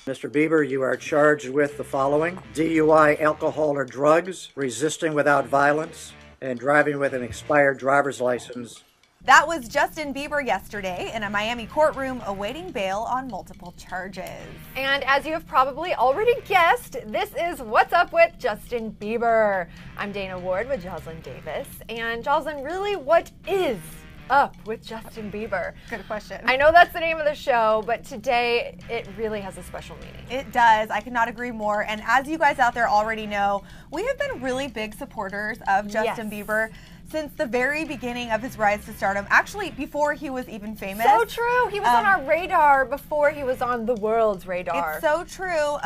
Mr. Bieber, you are charged with the following: DUI, alcohol or drugs, resisting without violence, and driving with an expired driver's license. That was Justin Bieber yesterday in a Miami courtroom awaiting bail on multiple charges. And as you have probably already guessed, this is What's Up with Justin Bieber. I'm Dana Ward with Jocelyn Davis. And Jocelyn, really, what is up with Justin Bieber? Good question. I know that's the name of the show, but today it really has a special meaning. It does. I could not agree more. And as you guys out there already know, we have been really big supporters of Justin Bieber since the very beginning of his rise to stardom. Actually, before he was even famous. So true. He was on our radar before he was on the world's radar. It's so true.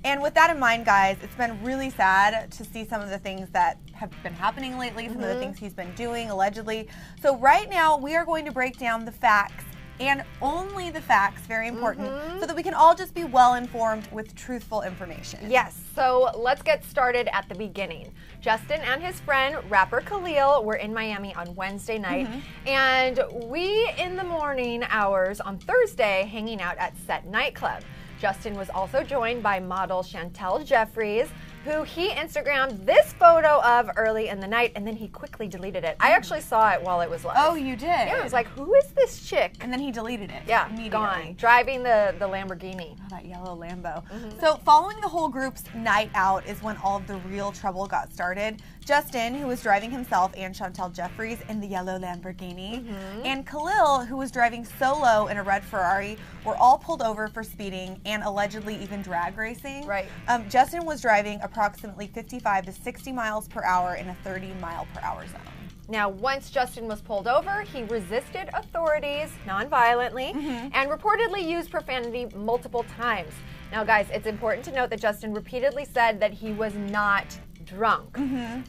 And with that in mind, guys, it's been really sad to see some of the things that have been happening lately, some of the things he's been doing, allegedly. So right now, we are going to break down the facts, and only the facts, very important, so that we can all just be well informed with truthful information. Yes, so let's get started at the beginning. Justin and his friend, rapper Khalil, were in Miami on Wednesday night, and we in the morning hours on Thursday hanging out at Set Nightclub. Justin was also joined by model Chantel Jeffries, who he Instagrammed this photo of early in the night, and then he quickly deleted it. I actually saw it while it was live. Oh, you did? Yeah, I was like, who is this chick? And then he deleted it. Yeah, immediately. gone. Driving the Lamborghini. Oh, that yellow Lambo. So following the whole group's night out is when all of the real trouble got started. Justin, who was driving himself and Chantel Jeffries in the yellow Lamborghini, and Khalil, who was driving solo in a red Ferrari, were all pulled over for speeding and allegedly even drag racing. Right. Justin was driving approximately 55 to 60 miles per hour in a 30-mile-per-hour zone. Now, once Justin was pulled over, he resisted authorities non-violently and reportedly used profanity multiple times. Now, guys, it's important to note that Justin repeatedly said that he was not drunk.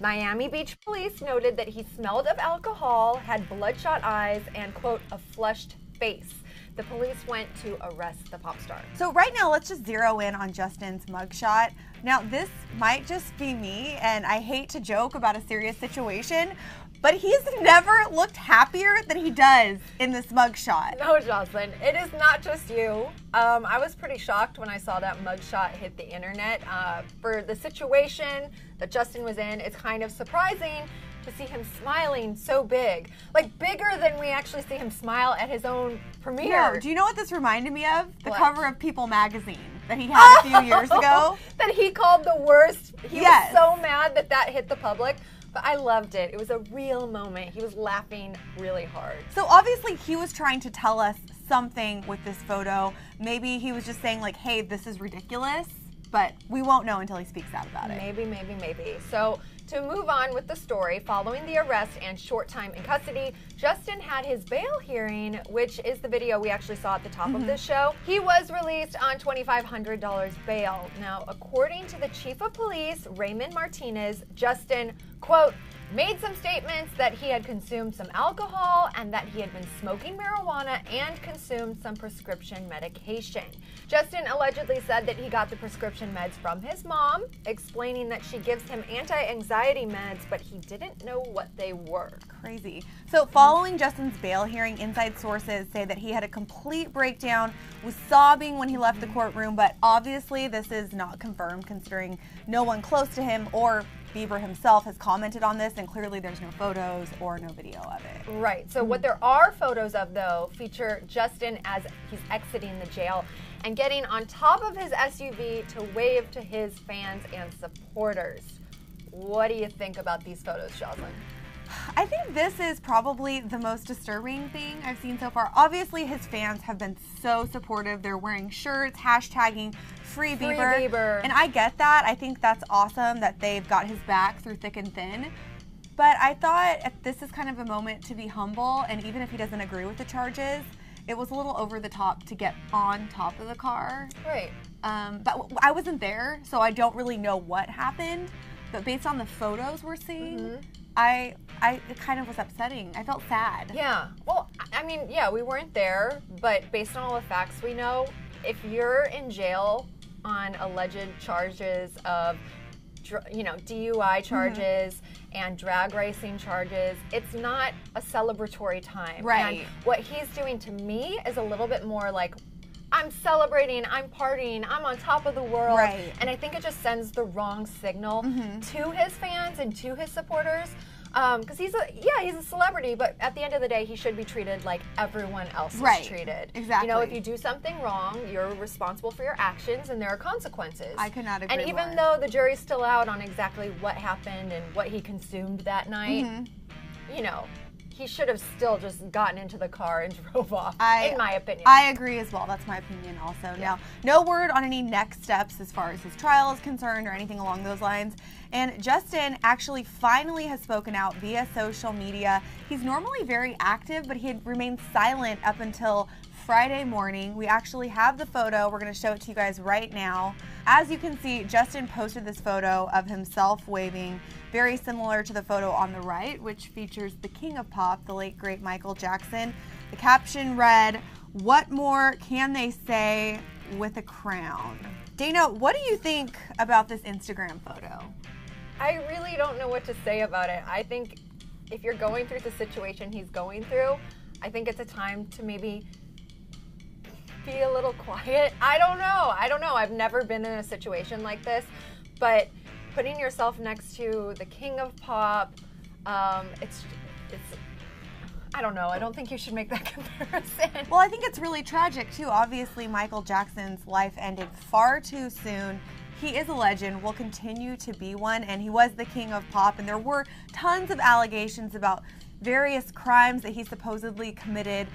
Miami Beach police noted that he smelled of alcohol, had bloodshot eyes, and, quote, a flushed face. The police went to arrest the pop star. So right now, let's just zero in on Justin's mugshot. Now, this might just be me, and I hate to joke about a serious situation, but he's never looked happier than he does in this mugshot. No, Jocelyn, it is not just you. I was pretty shocked when I saw that mugshot hit the internet. For the situation that Justin was in, it's kind of surprising to see him smiling so big. Like, bigger than we actually see him smile at his own premiere. No, do you know what this reminded me of? The What? cover of People magazine that he had a few years ago. That he called the worst. He Yes. was so mad that that hit the public. But I loved it. It was a real moment. He was laughing really hard. So obviously he was trying to tell us something with this photo. Maybe he was just saying like, hey, this is ridiculous, but we won't know until he speaks out about it. Maybe. So to move on with the story, following the arrest and short time in custody, Justin had his bail hearing, which is the video we actually saw at the top of this show. He was released on $2,500 bail. Now, according to the chief of police, Raymond Martinez, Justin, quote, made some statements that he had consumed some alcohol and that he had been smoking marijuana and consumed some prescription medication. Justin allegedly said that he got the prescription meds from his mom, explaining that she gives him anti-anxiety meds, but he didn't know what they were. Crazy. So following Justin's bail hearing, inside sources say that he had a complete breakdown, was sobbing when he left the courtroom, but obviously this is not confirmed considering no one close to him or Bieber himself has commented on this, and clearly there's no photos or no video of it. Right. So what there are photos of, though, feature Justin as he's exiting the jail and getting on top of his SUV to wave to his fans and supporters. What do you think about these photos, Jocelyn? I think this is probably the most disturbing thing I've seen so far. Obviously, his fans have been so supportive. They're wearing shirts, hashtagging Free Bieber. And I get that. I think that's awesome that they've got his back through thick and thin. But I thought this is kind of a moment to be humble, and even if he doesn't agree with the charges, it was a little over the top to get on top of the car. Right. But I wasn't there, so I don't really know what happened. But based on the photos we're seeing, it kind of was upsetting. I felt sad. Yeah. Well, I mean, yeah, we weren't there, but based on all the facts we know, if you're in jail on alleged charges of, DUI charges and drag racing charges, it's not a celebratory time. Right. And what he's doing to me is a little bit more like, I'm celebrating, I'm partying, I'm on top of the world. Right. And I think it just sends the wrong signal to his fans and to his supporters. Because he's a celebrity, but at the end of the day, he should be treated like everyone else is treated. Exactly. You know, if you do something wrong, you're responsible for your actions, and there are consequences. I could not agree And even more. though the jury's still out on exactly what happened and what he consumed that night, you know, he should have still just gotten into the car and drove off, in my opinion. I agree as well. That's my opinion also. Now, no word on any next steps as far as his trial is concerned or anything along those lines. And Justin actually finally has spoken out via social media. He's normally very active, but he had remained silent up until Friday morning. We actually have the photo. We're going to show it to you guys right now. As you can see, Justin posted this photo of himself waving, very similar to the photo on the right, which features the king of pop, the late great Michael Jackson. The caption read, "What more can they say with a crown?" Dana, what do you think about this Instagram photo? I really don't know what to say about it. I think if you're going through the situation he's going through, I think it's a time to maybe be a little quiet. I don't know. I've never been in a situation like this, but putting yourself next to the king of pop, it's I don't know. I don't think you should make that comparison. Well, I think it's really tragic too. Obviously, Michael Jackson's life ended far too soon. He is a legend, will continue to be one, and he was the king of pop, and there were tons of allegations about various crimes that he supposedly committed,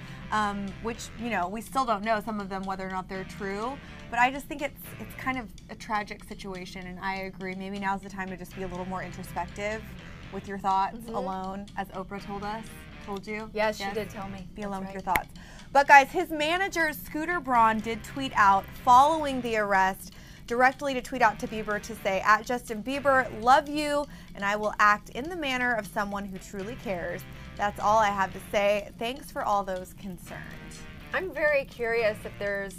which, you know, we still don't know some of them whether or not they're true. But I just think it's kind of a tragic situation, and I agree. Maybe now's the time to just be a little more introspective with your thoughts alone, as Oprah told you. Yes, she did tell me. Be alone with your thoughts. But guys, his manager, Scooter Braun, did tweet out following the arrest, directly to tweet out to Bieber to say, @Justin Bieber, love you, and I will act in the manner of someone who truly cares. That's all I have to say. Thanks for all those concerned. I'm very curious if there's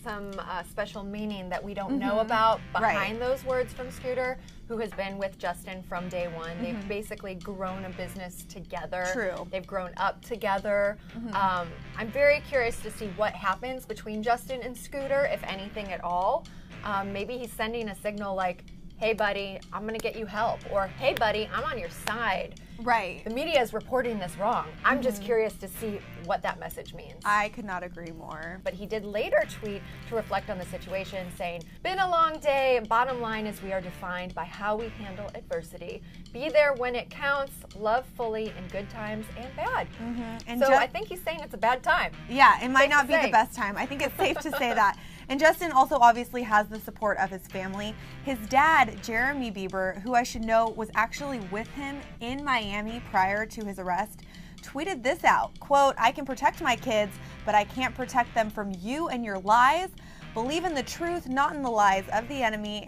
some special meaning that we don't know about behind those words from Scooter, who has been with Justin from day one. They've basically grown a business together. True. They've grown up together. I'm very curious to see what happens between Justin and Scooter, if anything at all. Maybe he's sending a signal like, hey buddy, I'm going to get you help, or hey buddy, I'm on your side. Right. The media is reporting this wrong. I'm just curious to see what that message means. I could not agree more. But he did later tweet to reflect on the situation, saying, "Been a long day. Bottom line is we are defined by how we handle adversity. Be there when it counts. Love fully in good times and bad." And so I think he's saying it's a bad time. Yeah, it might Safe not to be say. the best time. I think it's safe to say that. And Justin also obviously has the support of his family. His dad, Jeremy Bieber, who I should know was actually with him in Miami prior to his arrest, tweeted this out, quote, "I can protect my kids, but I can't protect them from you and your lies. Believe in the truth, not in the lies of the enemy.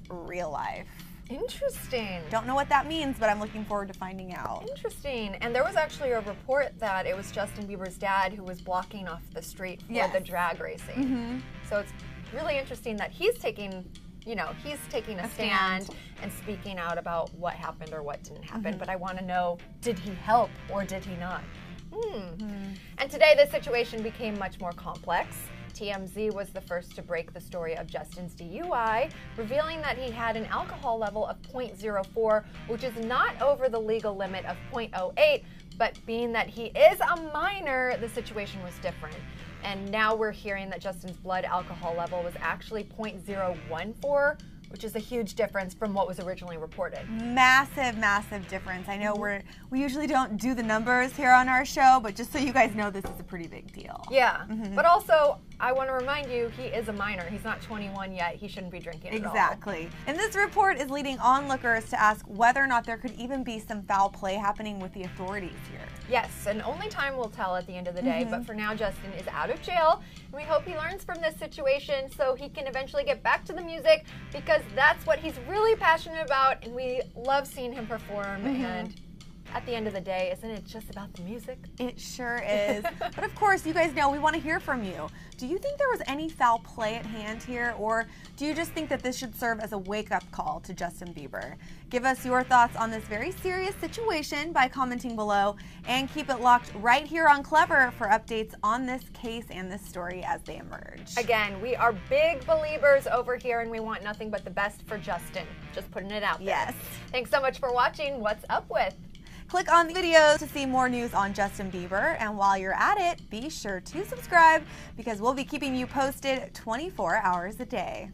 #real life." Interesting. Don't know what that means, but I'm looking forward to finding out. Interesting. And there was actually a report that it was Justin Bieber's dad who was blocking off the street for the drag racing. So it's really interesting that he's taking a stand and speaking out about what happened or what didn't happen. But I want to know, did he help or did he not? And today the situation became much more complex. TMZ was the first to break the story of Justin's DUI, revealing that he had an alcohol level of 0.04, which is not over the legal limit of 0.08, but being that he is a minor, the situation was different. And now we're hearing that Justin's blood alcohol level was actually 0.014, which is a huge difference from what was originally reported. Massive, massive difference. I know we usually don't do the numbers here on our show, but just so you guys know, this is a pretty big deal. Yeah, but also, I want to remind you, he is a minor. He's not 21 yet. He shouldn't be drinking at all. Exactly. And this report is leading onlookers to ask whether or not there could even be some foul play happening with the authorities here. Yes, and only time will tell at the end of the day, but for now, Justin is out of jail, and we hope he learns from this situation so he can eventually get back to the music, because that's what he's really passionate about, and we love seeing him perform, and At the end of the day, isn't it just about the music? It sure is. But of course, you guys know we want to hear from you. Do you think there was any foul play at hand here, or do you just think that this should serve as a wake-up call to Justin Bieber? Give us your thoughts on this very serious situation by commenting below, and keep it locked right here on Clever for updates on this case and this story as they emerge. Again, we are big believers over here, and we want nothing but the best for Justin. Just putting it out there. Yes. Thanks so much for watching What's Up With. Click on the videos to see more news on Justin Bieber, and while you're at it, be sure to subscribe because we'll be keeping you posted 24 hours a day.